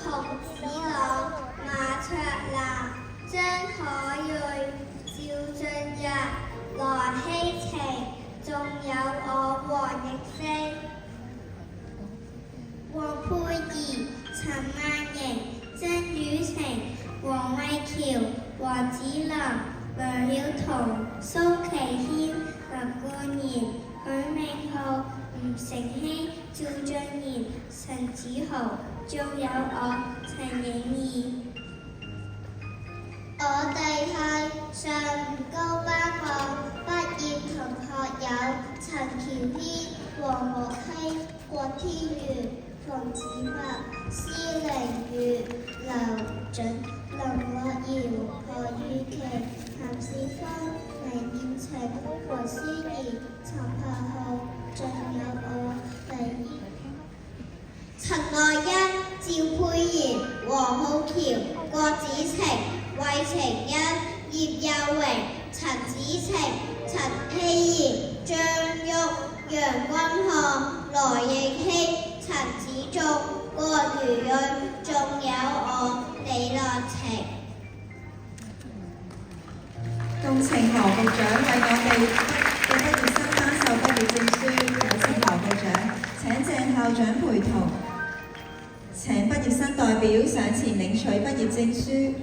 洪子朗、馬卓南、張可銳、趙俊逸、羅希晴，仲有我黃奕飛、黃佩儀、陳曼瑩、曾雨晴、黃慧喬、黃子琳、梁曉彤、蘇琪軒、林冠賢、許明浩、吳成希、趙俊賢、陳子豪，仲有我陳影儀。我哋係上午高班學畢業同學友陳喬軒、黃木希、郭天元、馮子墨、施凌瑜、劉準、林樂瑤、何雨琪、譚少芬、黎燕晴、黃思怡、陳柏浩，仲有我黎陳愛欣、趙佩妍、黃浩橋、郭子晴、魏晴欣、葉幼榮、陳子晴、陳希怡、張旭、楊君漢、羅奕希、陳子仲、郭如睿，仲有我李樂晴。恭請何局長為我哋嘅畢業生頒授畢業證書。有請何局長，請鄭校長陪同，請畢業生代表上前領取畢業證書。